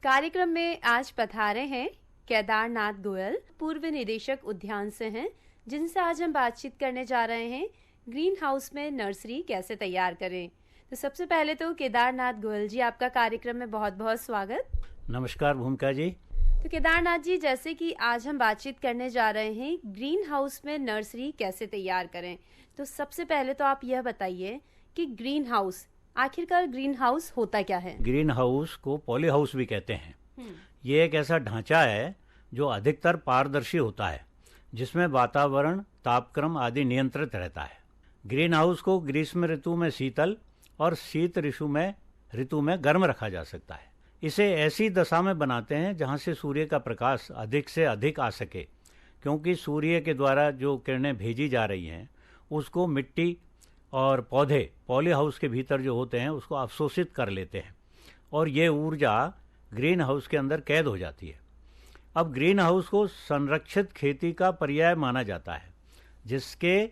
कार्यक्रम में आज पधारे हैं केदारनाथ गोयल, पूर्व निदेशक उद्यान से हैं, जिनसे आज हम बातचीत करने जा रहे हैं ग्रीन हाउस में नर्सरी कैसे तैयार करें। तो सबसे पहले तो केदारनाथ गोयल जी, आपका कार्यक्रम में बहुत बहुत स्वागत। नमस्कार भूमिका जी। तो केदारनाथ जी, जैसे कि आज हम बातचीत करने जा रहे हैं ग्रीन हाउस में नर्सरी कैसे तैयार करें, तो सबसे पहले तो आप यह बताइए कि ग्रीन हाउस, आखिरकार ग्रीन हाउस होता क्या है? ग्रीन हाउस को पॉली हाउस भी कहते हैं। ये एक ऐसा ढांचा है जो अधिकतर पारदर्शी होता है, जिसमें वातावरण, तापक्रम आदि नियंत्रित रहता है। ग्रीन हाउस को ग्रीष्म ऋतु में शीतल और शीत ऋतु में गर्म रखा जा सकता है। इसे ऐसी दशा में बनाते हैं जहां से सूर्य का प्रकाश अधिक से अधिक आ सके, क्योंकि सूर्य के द्वारा जो किरणें भेजी जा रही हैं उसको मिट्टी और पौधे पॉली हाउस के भीतर जो होते हैं उसको अवशोषित कर लेते हैं और ये ऊर्जा ग्रीन हाउस के अंदर कैद हो जाती है। अब ग्रीन हाउस को संरक्षित खेती का पर्याय माना जाता है, जिसके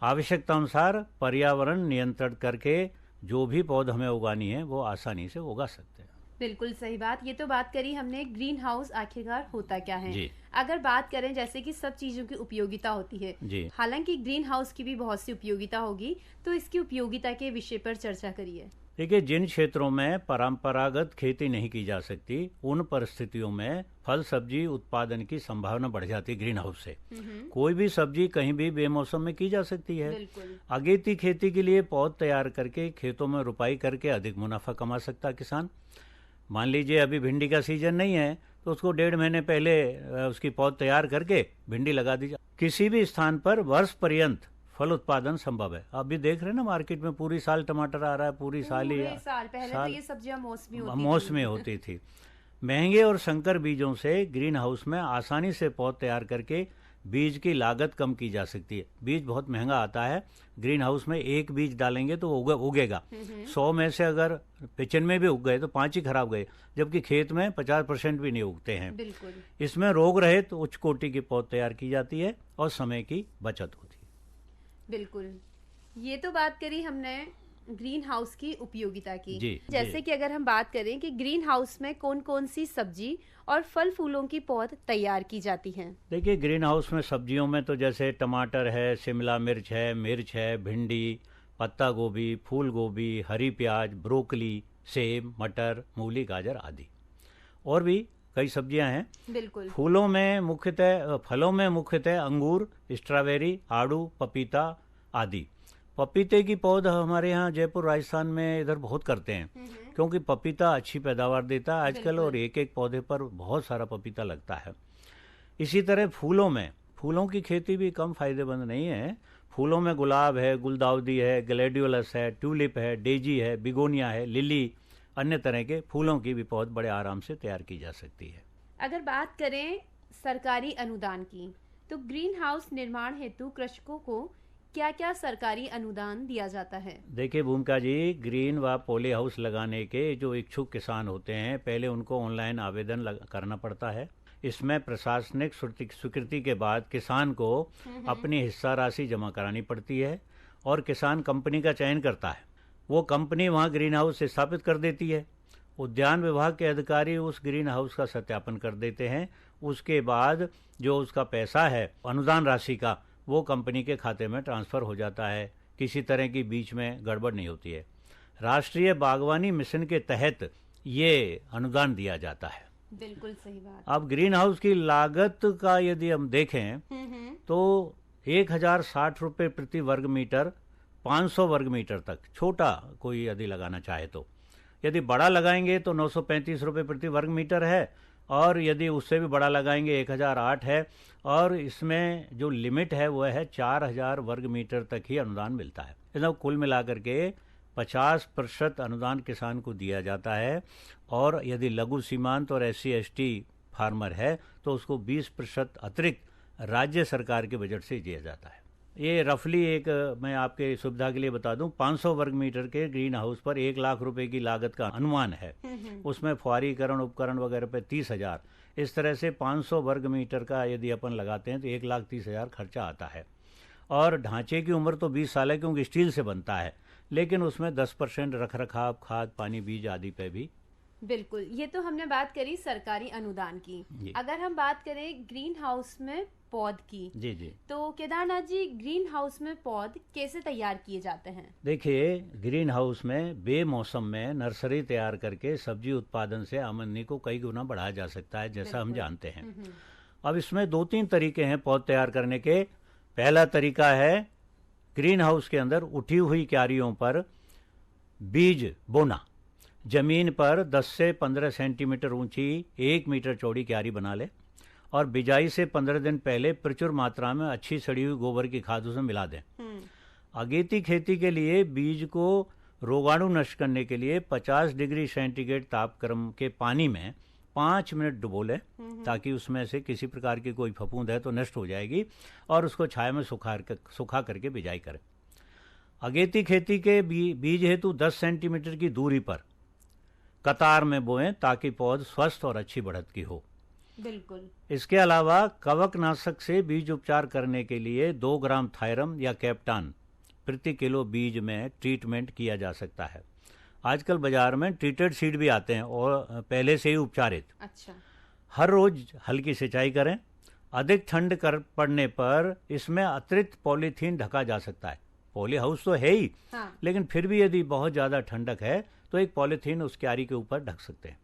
आवश्यकता अनुसार पर्यावरण नियंत्रण करके जो भी पौध हमें उगानी है वो आसानी से उगा सकते हैं। बिल्कुल सही बात। ये तो बात करी हमने ग्रीन हाउस आखिरकार होता क्या है। जी। अगर बात करें जैसे कि सब चीजों की उपयोगिता होती है जी। हालांकि ग्रीन हाउस की भी बहुत सी उपयोगिता होगी, तो इसकी उपयोगिता के विषय पर चर्चा करिए। देखिए, जिन क्षेत्रों में परंपरागत खेती नहीं की जा सकती, उन परिस्थितियों में फल सब्जी उत्पादन की संभावना बढ़ जाती है ग्रीन हाउस से। कोई भी सब्जी कहीं भी बेमौसम में की जा सकती है। अगेती खेती के लिए पौध तैयार करके खेतों में रुपाई करके अधिक मुनाफा कमा सकता है किसान। मान लीजिए अभी भिंडी का सीजन नहीं है तो उसको 1.5 महीने पहले उसकी पौध तैयार करके भिंडी लगा दी जाए। किसी भी स्थान पर वर्ष पर्यंत फल उत्पादन संभव है। अभी देख रहे हैं ना, मार्केट में पूरी साल टमाटर आ रहा है, पूरी साल ही पहले तो ये सब्जियां मौसमी होती थी। महंगे और संकर बीजों से ग्रीन हाउस में आसानी से पौध तैयार करके बीज की लागत कम की जा सकती है। बीज बहुत महंगा आता है। ग्रीन हाउस में एक बीज डालेंगे तो उगेगा। 100 में से अगर 95 भी उग गए तो 5 ही खराब गए, जबकि खेत में 50% भी नहीं उगते हैं। इसमें रोग रहित तो उच्च कोटि की पौध तैयार की जाती है और समय की बचत होती है। बिल्कुल, ये तो बात करी हमने ग्रीन हाउस की उपयोगिता की। जैसे जी। कि अगर हम बात करें कि ग्रीन हाउस में कौन कौन सी सब्जी और फल फूलों की पौध तैयार की जाती हैं? देखिए, ग्रीन हाउस में सब्जियों में तो जैसे टमाटर है, शिमला मिर्च है, भिंडी, पत्ता गोभी, फूल गोभी, हरी प्याज, ब्रोकली, सेब, मटर, मूली, गाजर आदि और भी कई सब्जियां हैं। बिल्कुल। फलों में मुख्यतः अंगूर, स्ट्रॉबेरी, आड़ू, पपीता आदि। पपीते की पौध हमारे यहाँ जयपुर राजस्थान में इधर बहुत करते हैं, क्योंकि पपीता अच्छी पैदावार देता है आजकल और एक एक पौधे पर बहुत सारा पपीता लगता है। इसी तरह फूलों की खेती भी कम फायदेमंद नहीं है। फूलों में गुलाब है, गुलदाउदी है, ग्लैडियोलस है, ट्यूलिप है, डेजी है, बिगोनिया है, लिली, अन्य तरह के फूलों की भी पौध बड़े आराम से तैयार की जा सकती है। अगर बात करें सरकारी अनुदान की, तो ग्रीन हाउस निर्माण हेतु कृषकों को क्या क्या सरकारी अनुदान दिया जाता है? देखिए भूमिका जी, ग्रीन व पॉली हाउस लगाने के जो इच्छुक किसान होते हैं, पहले उनको ऑनलाइन आवेदन करना पड़ता है। इसमें प्रशासनिक स्वीकृति के बाद किसान को अपनी हिस्सा राशि जमा करानी पड़ती है और किसान कंपनी का चयन करता है। वो कंपनी वहाँ ग्रीन हाउस स्थापित कर देती है। उद्यान विभाग के अधिकारी उस ग्रीन हाउस का सत्यापन कर देते हैं। उसके बाद जो उसका पैसा है अनुदान राशि का, वो कंपनी के खाते में ट्रांसफ़र हो जाता है। किसी तरह की बीच में गड़बड़ नहीं होती है। राष्ट्रीय बागवानी मिशन के तहत ये अनुदान दिया जाता है। बिल्कुल सही बात। अब ग्रीन हाउस की लागत का यदि हम देखें तो 1060 रुपये प्रति वर्ग मीटर, 500 वर्ग मीटर तक छोटा कोई यदि लगाना चाहे तो। यदि बड़ा लगाएंगे तो 935 रुपये प्रति वर्ग मीटर है और यदि उससे भी बड़ा लगाएंगे 1008 है और इसमें जो लिमिट है वो है 4000 वर्ग मीटर तक ही अनुदान मिलता है। मतलब कुल मिलाकर के 50% अनुदान किसान को दिया जाता है और यदि लघु सीमांत और SC/ST फार्मर है तो उसको 20% अतिरिक्त राज्य सरकार के बजट से दिया जाता है। ये रफली एक मैं आपके सुविधा के लिए बता दूं, 500 वर्ग मीटर के ग्रीन हाउस पर 1 लाख रुपए की लागत का अनुमान है। उसमें फुहारीकरण उपकरण वगैरह पे 30,000। इस तरह से 500 वर्ग मीटर का यदि अपन लगाते हैं तो 1,30,000 खर्चा आता है। और ढांचे की उम्र तो 20 साल है, क्योंकि स्टील से बनता है, लेकिन उसमें 10% रख रखाव, खाद, पानी, बीज आदि पे भी बिल्कुल, ये तो हमने बात करी सरकारी अनुदान की। अगर हम बात करें ग्रीन हाउस में पौध की, जी जी, तो केदारनाथ जी ग्रीन हाउस में पौध कैसे तैयार किए जाते हैं? देखिए ग्रीन हाउस में बेमौसम में नर्सरी तैयार करके सब्जी उत्पादन से आमदनी को कई गुना बढ़ाया जा सकता है, जैसा हम जानते हैं। अब इसमें 2-3 तरीके हैं पौध तैयार करने के। पहला तरीका है ग्रीन हाउस के अंदर उठी हुई क्यारियों पर बीज बोना। जमीन पर 10 से 15 सेंटीमीटर ऊंची 1 मीटर चौड़ी क्यारी बना ले और बिजाई से 15 दिन पहले प्रचुर मात्रा में अच्छी सड़ी हुई गोबर की खाद उसमें मिला दें। अगेती खेती के लिए बीज को रोगाणु नष्ट करने के लिए 50 डिग्री सेंटीग्रेड तापक्रम के पानी में 5 मिनट डुबो लें, ताकि उसमें से किसी प्रकार की कोई फफूंद है तो नष्ट हो जाएगी, और उसको छाया में सुखा करके बिजाई करें। अगेती खेती के बीज हेतु 10 सेंटीमीटर की दूरी पर कतार में बोएं, ताकि पौध स्वस्थ और अच्छी बढ़त की हो। बिल्कुल। इसके अलावा कवकनाशक से बीज उपचार करने के लिए 2 ग्राम थायरम या कैप्टान प्रति किलो बीज में ट्रीटमेंट किया जा सकता है। आजकल बाजार में ट्रीटेड सीड भी आते हैं और पहले से ही उपचारित। अच्छा। हर रोज हल्की सिंचाई करें। अधिक ठंड पड़ने पर इसमें अतिरिक्त पॉलीथीन ढका जा सकता है। पॉली हाउस तो है ही, हाँ। लेकिन फिर भी यदि बहुत ज़्यादा ठंडक है तो एक पॉलीथीन उस क्यारी के ऊपर ढक सकते हैं।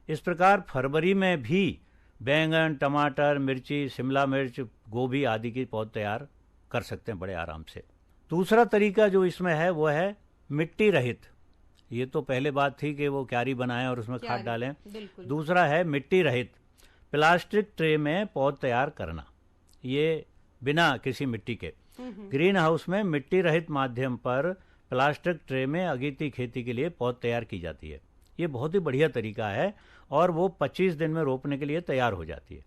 इस प्रकार फरवरी में भी बैंगन, टमाटर, मिर्ची, शिमला मिर्च, गोभी आदि की पौध तैयार कर सकते हैं बड़े आराम से। दूसरा तरीका जो इसमें है वो है मिट्टी रहित। ये तो पहले बात थी कि वो क्यारी बनाएं और उसमें खाद डालें। दूसरा है मिट्टी रहित प्लास्टिक ट्रे में पौध तैयार करना, ये बिना किसी मिट्टी के। ग्रीन हाउस में मिट्टी रहित माध्यम पर प्लास्टिक ट्रे में अगेती खेती के लिए पौध तैयार की जाती है। ये बहुत ही बढ़िया तरीका है और वो 25 दिन में रोपने के लिए तैयार हो जाती है।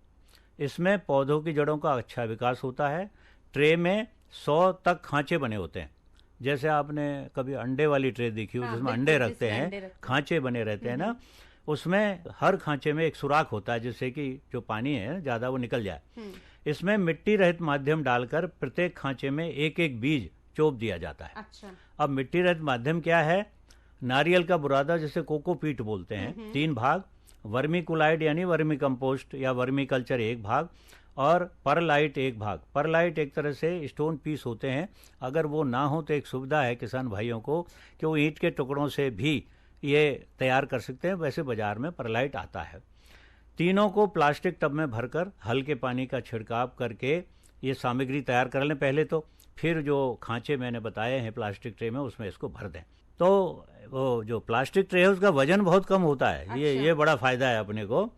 इसमें पौधों की जड़ों का अच्छा विकास होता है। ट्रे में 100 तक खांचे बने होते हैं। जैसे आपने कभी अंडे वाली ट्रे देखी हो, हाँ, जिसमें अंडे रखते हैं, खांचे बने रहते हैं ना, उसमें हर खांचे में एक सुराख होता है जिससे कि जो पानी है ज़्यादा वो निकल जाए। इसमें मिट्टी रहित माध्यम डालकर प्रत्येक खांचे में एक एक बीज चोप दिया जाता है। अच्छा। अब मिट्टी रहित माध्यम क्या है? नारियल का बुरादा, जिसे कोकोपीट बोलते हैं, 3 भाग, वर्मी कुलाइड यानी वर्मी कंपोस्ट या वर्मी कल्चर 1 भाग, और परलाइट 1 भाग। परलाइट एक तरह से स्टोन पीस होते हैं। अगर वो ना हो तो एक सुविधा है किसान भाइयों को कि वो ईंट के टुकड़ों से भी ये तैयार कर सकते हैं। वैसे बाजार में परलाइट आता है। तीनों को प्लास्टिक टब में भरकर हल्के पानी का छिड़काव करके ये सामग्री तैयार कर लें पहले तो, फिर जो खांचे मैंने बताए हैं प्लास्टिक ट्रे में उसमें इसको भर दें। तो वो जो प्लास्टिक ट्रे है उसका वजन बहुत कम होता है। अच्छा। ये बड़ा फ़ायदा है अपने को।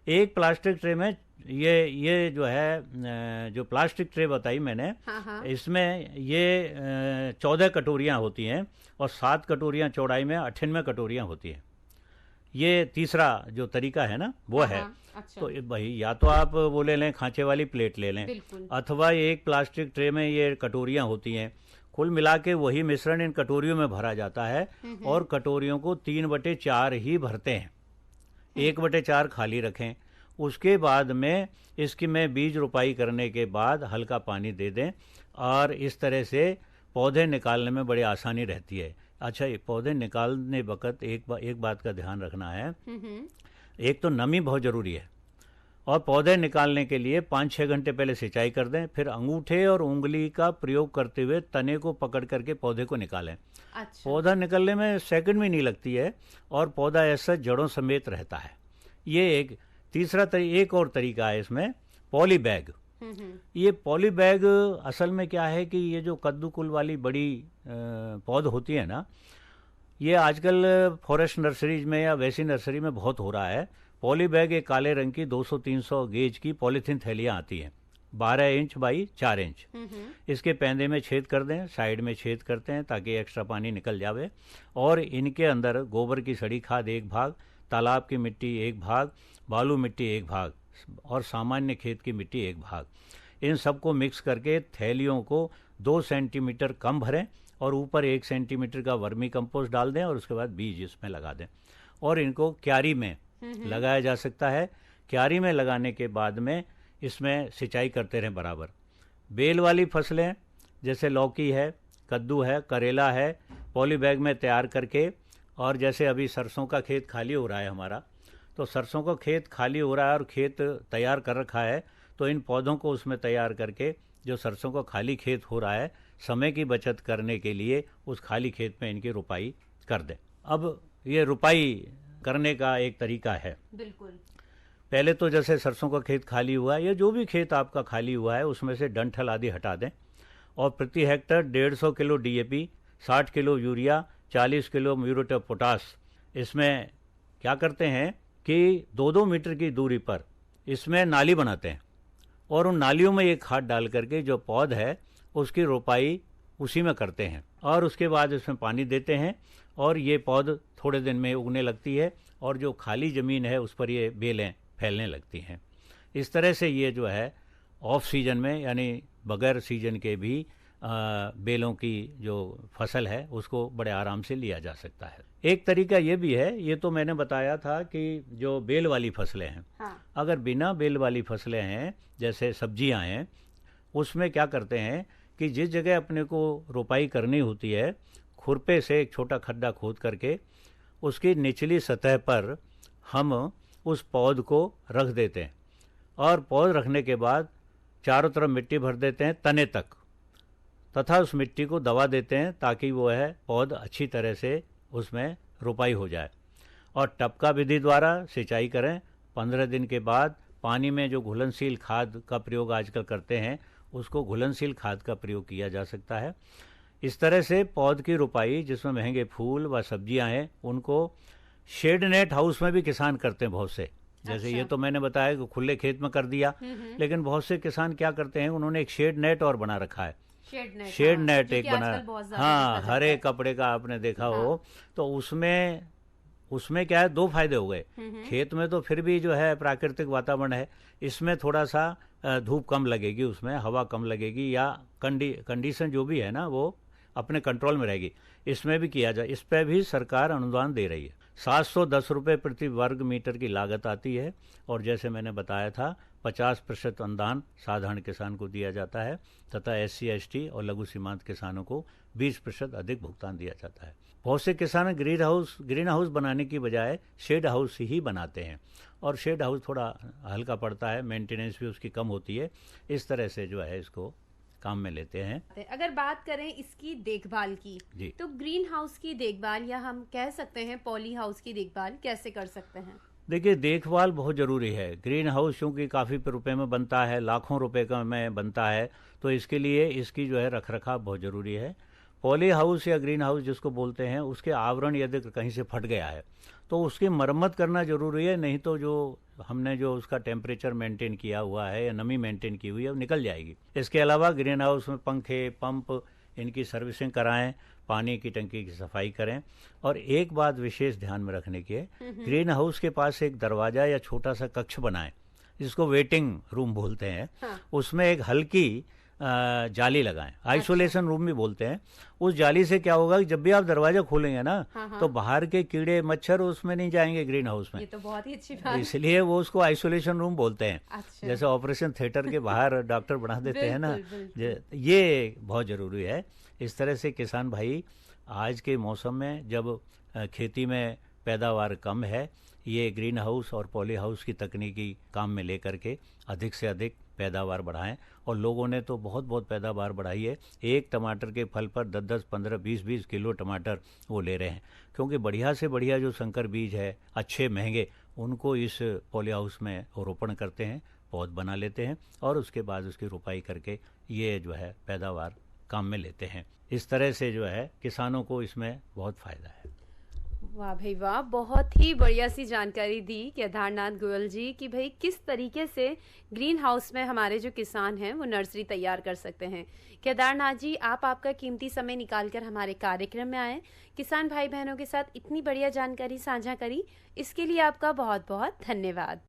एक प्लास्टिक ट्रे में ये जो है जो प्लास्टिक ट्रे बताई मैंने, हाँ। इसमें ये 14 कटोरियाँ होती हैं और 7 कटोरियाँ चौड़ाई में 98 कटोरियाँ होती हैं। ये तीसरा जो तरीका है ना वो है। अच्छा। तो भाई या तो आप वो ले लें, खांचे वाली प्लेट ले लें, अथवा एक प्लास्टिक ट्रे में ये कटोरियाँ होती हैं। कुल मिला के वही मिश्रण इन कटोरियों में भरा जाता है और कटोरियों को 3/4 ही भरते हैं। 1/4 खाली रखें। उसके बाद में इसकी में बीज रोपाई करने के बाद हल्का पानी दे दें और इस तरह से पौधे निकालने में बड़ी आसानी रहती है। अच्छा, ये पौधे निकालने वक्त एक बात का ध्यान रखना है। एक तो नमी बहुत ज़रूरी है और पौधे निकालने के लिए 5-6 घंटे पहले सिंचाई कर दें। फिर अंगूठे और उंगली का प्रयोग करते हुए तने को पकड़ करके पौधे को निकालें। अच्छा। पौधा निकलने में सेकंड भी नहीं लगती है और पौधा ऐसा जड़ों समेत रहता है। ये एक तीसरा एक और तरीका है इसमें, पॉली बैग। ये पॉली बैग असल में क्या है कि ये जो कद्दू कुल वाली बड़ी पौध होती है ना, ये आजकल फॉरेस्ट नर्सरीज में या वैसी नर्सरी में बहुत हो रहा है। पॉली बैग एक काले रंग की 200-300 गेज की पॉलीथीन थैलियाँ आती हैं, 12 इंच बाई 4 इंच। इसके पैंदे में छेद कर दें, साइड में छेद करते हैं ताकि एक्स्ट्रा पानी निकल जावे, और इनके अंदर गोबर की सड़ी खाद 1 भाग, तालाब की मिट्टी 1 भाग, बालू मिट्टी 1 भाग और सामान्य खेत की मिट्टी 1 भाग, इन सबको मिक्स करके थैलियों को 2 सेंटीमीटर कम भरें और ऊपर 1 सेंटीमीटर का वर्मी कंपोस्ट डाल दें और उसके बाद बीज इसमें लगा दें और इनको क्यारी में लगाया जा सकता है। क्यारी में लगाने के बाद में इसमें सिंचाई करते रहें बराबर। बेल वाली फसलें जैसे लौकी है, कद्दू है, करेला है, पॉली बैग में तैयार करके और जैसे अभी सरसों का खेत खाली हो रहा है हमारा, तो सरसों का खेत खाली हो रहा है और खेत तैयार कर रखा है, तो इन पौधों को उसमें तैयार करके जो सरसों का खाली खेत हो रहा है, समय की बचत करने के लिए उस खाली खेत में इनकी रुपाई कर दें। अब ये रुपाई करने का एक तरीका है। बिल्कुल। पहले तो जैसे सरसों का खेत खाली हुआ है या जो भी खेत आपका खाली हुआ है, उसमें से डंठल आदि हटा दें और प्रति Hector 150 kilo DAP, 60 kilo urea, 40 kilo muriate of potash, इसमें क्या करते हैं कि 2-2 मीटर की दूरी पर इसमें नाली बनाते हैं और उन नालियों में ये खाद डाल करके जो पौध है उसकी रोपाई उसी में करते हैं और उसके बाद इसमें पानी देते हैं और ये पौध थोड़े दिन में उगने लगती है और जो खाली ज़मीन है उस पर ये बेलें फैलने लगती हैं। इस तरह से ये जो है ऑफ सीजन में, यानी बगैर सीजन के भी बेलों की जो फसल है उसको बड़े आराम से लिया जा सकता है। एक तरीका ये भी है, ये तो मैंने बताया था कि जो बेल वाली फसलें हैं, हाँ। अगर बिना बेल वाली फसलें हैं जैसे सब्जियां हैं, उसमें क्या करते हैं कि जिस जगह अपने को रोपाई करनी होती है, खुरपे से एक छोटा खड्डा खोद करके उसकी निचली सतह पर हम उस पौध को रख देते हैं और पौध रखने के बाद चारों तरफ मिट्टी भर देते हैं तने तक, तथा उस मिट्टी को दबा देते हैं ताकि वो है पौध अच्छी तरह से उसमें रोपाई हो जाए। और टपका विधि द्वारा सिंचाई करें। 15 दिन के बाद पानी में जो घुलनशील खाद का प्रयोग आजकल करते हैं, उसको घुलनशील खाद का प्रयोग किया जा सकता है। इस तरह से पौध की रोपाई, जिसमें महंगे फूल व सब्जियां हैं, उनको शेड नेट हाउस में भी किसान करते हैं बहुत से। जैसे ये तो मैंने बताया कि खुले खेत में कर दिया, लेकिन बहुत से किसान क्या करते हैं, उन्होंने एक शेड नेट और बना रखा है। शेड नेट एक बना, हाँ, हरे कपड़े का आपने देखा हो, तो उसमें क्या है, 2 फायदे हो गए। खेत में तो फिर भी जो है प्राकृतिक वातावरण है, इसमें थोड़ा सा धूप कम लगेगी, उसमें हवा कम लगेगी, या कंडीशन जो भी है ना वो अपने कंट्रोल में रहेगी। इसमें भी किया जाए, इस पर भी सरकार अनुदान दे रही है। 710 रुपये प्रति वर्ग मीटर की लागत आती है और जैसे मैंने बताया था 50% अनुदान साधारण किसान को दिया जाता है तथा SC ST और लघु सीमांत किसानों को 20% अधिक भुगतान दिया जाता है। बहुत से किसान ग्रीन हाउस बनाने की बजाय शेड हाउस ही बनाते हैं और शेड हाउस थोड़ा हल्का पड़ता है, मेंटेनेंस भी उसकी कम होती है। इस तरह से जो है इसको काम में लेते हैं। अगर बात करें इसकी देखभाल की, तो ग्रीन हाउस की देखभाल, या हम कह सकते हैं पॉली हाउस की देखभाल कैसे कर सकते हैं? देखिए, देखभाल बहुत ज़रूरी है। ग्रीन हाउस चूँकि काफ़ी रुपए में बनता है, लाखों रुपए का में बनता है, तो इसके लिए इसकी जो है रखरखाव बहुत ज़रूरी है। पॉली हाउस या ग्रीन हाउस जिसको बोलते हैं, उसके आवरण यदि कहीं से फट गया है तो उसकी मरम्मत करना ज़रूरी है, नहीं तो जो हमने जो उसका टेम्परेचर मेंटेन किया हुआ है या नमी मेंटेन की हुई है वो निकल जाएगी। इसके अलावा ग्रीन हाउस में पंखे, पंप, इनकी सर्विसिंग कराएं, पानी की टंकी की सफाई करें। और एक बात विशेष ध्यान में रखने की है, ग्रीन हाउस के पास एक दरवाज़ा या छोटा सा कक्ष बनाएं, जिसको वेटिंग रूम बोलते हैं। हाँ। उसमें एक हल्की जाली लगाएं, आइसोलेशन रूम भी बोलते हैं। उस जाली से क्या होगा कि जब भी आप दरवाजा खोलेंगे ना, तो बाहर के कीड़े मच्छर उसमें नहीं जाएंगे ग्रीन हाउस में। ये तो बहुत ही अच्छी बात है। इसलिए वो उसको आइसोलेशन रूम बोलते हैं। अच्छा। जैसे ऑपरेशन थिएटर के बाहर डॉक्टर बना देते हैं ना, ये बहुत जरूरी है। इस तरह से किसान भाई आज के मौसम में जब खेती में पैदावार कम है, ये ग्रीन हाउस और पॉली हाउस की तकनीकी काम में लेकर के अधिक से अधिक पैदावार बढ़ाएं। और लोगों ने तो बहुत पैदावार बढ़ाई है। एक टमाटर के फल पर 10-10, 15, 20-20 किलो टमाटर वो ले रहे हैं, क्योंकि बढ़िया से बढ़िया जो संकर बीज है, अच्छे महंगे, उनको इस पॉली हाउस में रोपण करते हैं, पौध बना लेते हैं और उसके बाद उसकी रोपाई करके ये जो है पैदावार काम में लेते हैं। इस तरह से जो है किसानों को इसमें बहुत फायदा है। वाह भाई वाह, बहुत ही बढ़िया सी जानकारी दी केदारनाथ गोयल जी कि भाई किस तरीके से ग्रीन हाउस में हमारे जो किसान हैं वो नर्सरी तैयार कर सकते हैं। केदारनाथ जी, आप आपका कीमती समय निकालकर हमारे कार्यक्रम में आए, किसान भाई बहनों के साथ इतनी बढ़िया जानकारी साझा करी, इसके लिए आपका बहुत बहुत धन्यवाद।